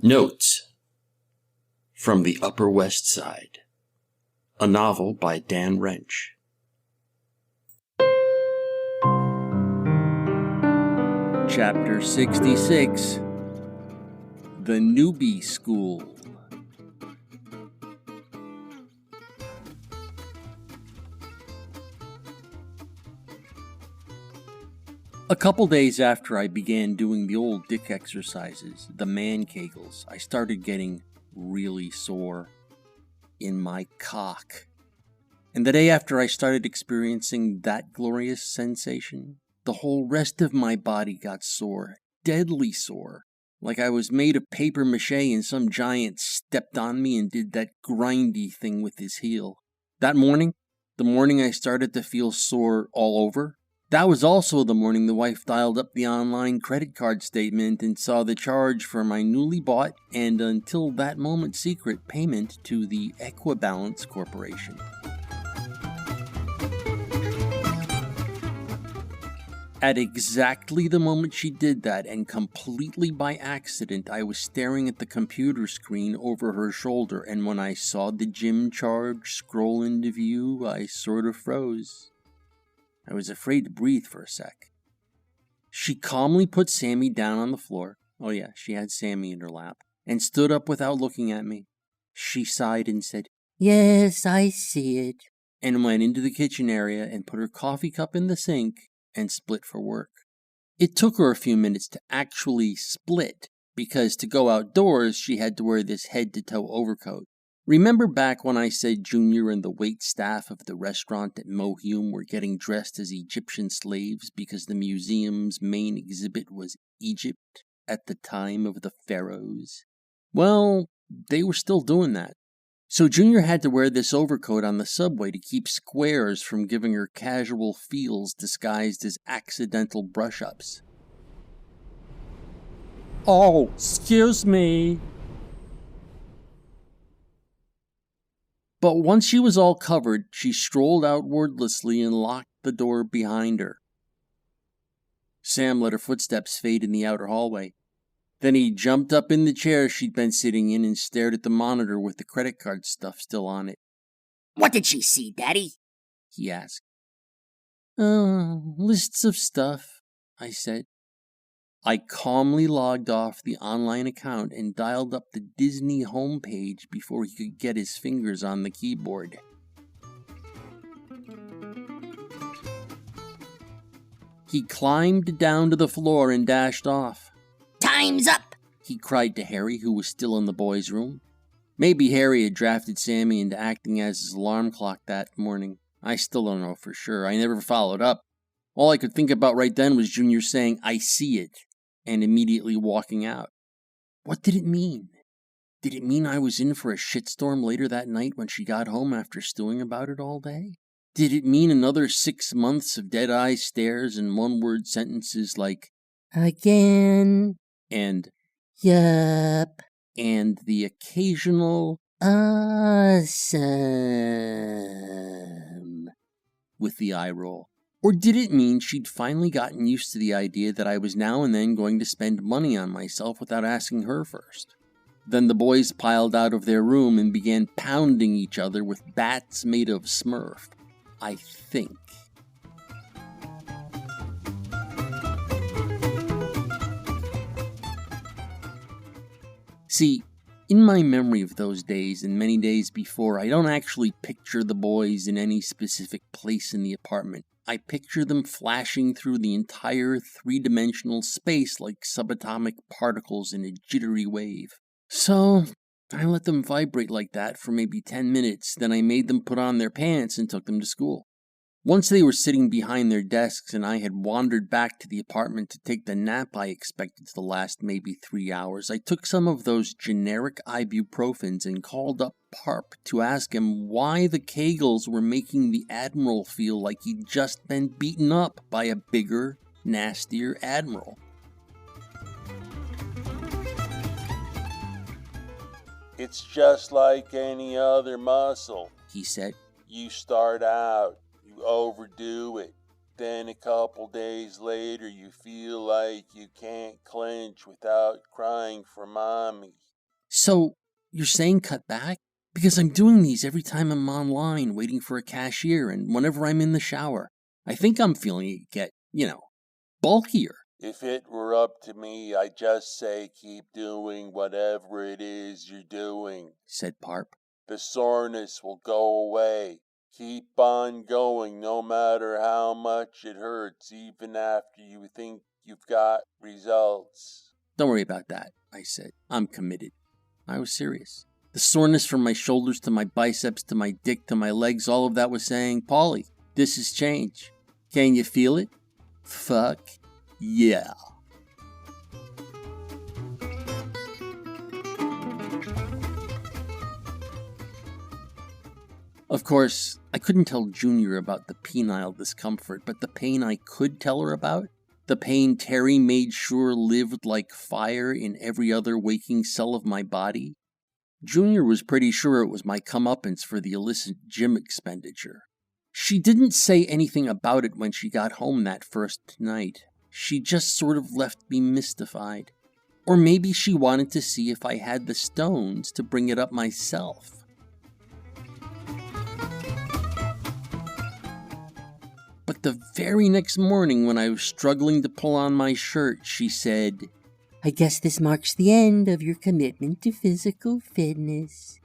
Notes from the Upper West Side, a novel by Dan Wrench. Chapter 66, The Newbie School. A couple days after I began doing the old dick exercises, the man kegels, I started getting really sore in my cock. And the day after I started experiencing that glorious sensation, the whole rest of my body got sore, deadly sore, like I was made of paper mache and some giant stepped on me and did that grindy thing with his heel. That morning, the morning I started to feel sore all over, that was also the morning the wife dialed up the online credit card statement and saw the charge for my newly bought and until that moment secret payment to the Equibalance Corporation. At exactly the moment she did that, and completely by accident, I was staring at the computer screen over her shoulder, and when I saw the gym charge scroll into view, I sort of froze. I was afraid to breathe for a sec. She calmly put Sammy down on the floor. Oh yeah, she had Sammy in her lap, and stood up without looking at me. She sighed and said, "Yes, I see it," and went into the kitchen area and put her coffee cup in the sink and split for work. It took her a few minutes to actually split, because to go outdoors she had to wear this head-to-toe overcoat. Remember back when I said Junior and the wait staff of the restaurant at Mohume were getting dressed as Egyptian slaves because the museum's main exhibit was Egypt at the time of the pharaohs? Well, they were still doing that. So Junior had to wear this overcoat on the subway to keep squares from giving her casual feels disguised as accidental brush-ups. "Oh, excuse me." But once she was all covered, she strolled out wordlessly and locked the door behind her. Sam let her footsteps fade in the outer hallway. Then he jumped up in the chair she'd been sitting in and stared at the monitor with the credit card stuff still on it. "What did she see, Daddy?" he asked. Lists of stuff," I said. I calmly logged off the online account and dialed up the Disney homepage before he could get his fingers on the keyboard. He climbed down to the floor and dashed off. "Time's up!" he cried to Harry, who was still in the boys' room. Maybe Harry had drafted Sammy into acting as his alarm clock that morning. I still don't know for sure. I never followed up. All I could think about right then was Junior saying, "I see it," and immediately walking out. What did it mean? Did it mean I was in for a shitstorm later that night when she got home after stewing about it all day? Did it mean another 6 months of dead-eye stares and one-word sentences like, "Again," and "Yup," and the occasional "Awesome" with the eye roll? Or did it mean she'd finally gotten used to the idea that I was now and then going to spend money on myself without asking her first? Then the boys piled out of their room and began pounding each other with bats made of Smurf, I think. See, in my memory of those days and many days before, I don't actually picture the boys in any specific place in the apartment. I picture them flashing through the entire three-dimensional space like subatomic particles in a jittery wave. So I let them vibrate like that for maybe 10 minutes, then I made them put on their pants and took them to school. Once they were sitting behind their desks and I had wandered back to the apartment to take the nap I expected to last maybe 3 hours, I took some of those generic ibuprofens and called up Parp to ask him why the Kegels were making the Admiral feel like he'd just been beaten up by a bigger, nastier Admiral. "It's just like any other muscle," he said. "You start out, you overdo it. Then a couple days later you feel like you can't clench without crying for mommy. So, you're saying cut back? Because I'm doing these every time I'm online waiting for a cashier and whenever I'm in the shower. I think I'm feeling it get, bulkier. If it were up to me, I'd just say keep doing whatever it is you're doing, said Parp. The soreness will go away. Keep on going no matter how much it hurts, even after you think you've got results. Don't worry about that, I said. I'm committed. I was serious. The soreness from my shoulders to my biceps to my dick to my legs, all of that was saying, Paulie, this is change. Can you feel it? Fuck yeah. Of course, I couldn't tell Junior about the penile discomfort, but the pain I could tell her about, the pain Terry made sure lived like fire in every other waking cell of my body, Junior was pretty sure it was my comeuppance for the illicit gym expenditure. She didn't say anything about it when she got home that first night. She just sort of left me mystified. Or maybe she wanted to see if I had the stones to bring it up myself. But the very next morning when I was struggling to pull on my shirt, she said, I guess this marks the end of your commitment to physical fitness.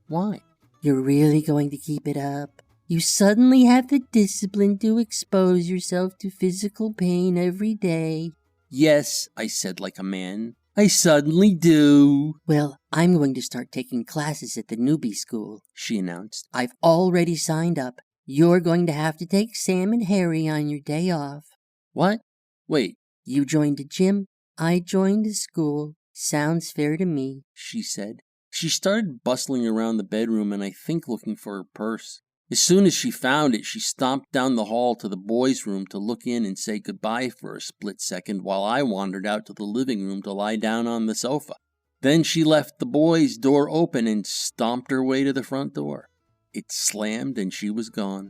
Why? You're really going to keep it up? You suddenly have the discipline to expose yourself to physical pain every day. Yes, I said like a man. I suddenly do. Well, I'm going to start taking classes at the Newbie School, she announced. I've already signed up. You're going to have to take Sam and Harry on your day off. What? Wait. You joined a gym, I joined a school. Sounds fair to me, she said. She started bustling around the bedroom and I think looking for her purse. As soon as she found it, she stomped down the hall to the boys' room to look in and say goodbye for a split second while I wandered out to the living room to lie down on the sofa. Then she left the boys' door open and stomped her way to the front door. It slammed and she was gone.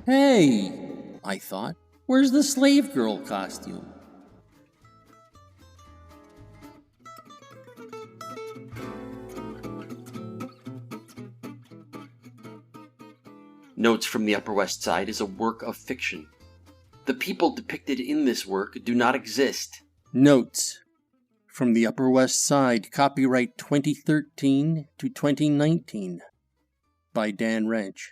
Hey, I thought, where's the slave girl costume? Notes from the Upper West Side is a work of fiction. The people depicted in this work do not exist. Notes from the Upper West Side, copyright 2013 to 2019 by Dan Wrench.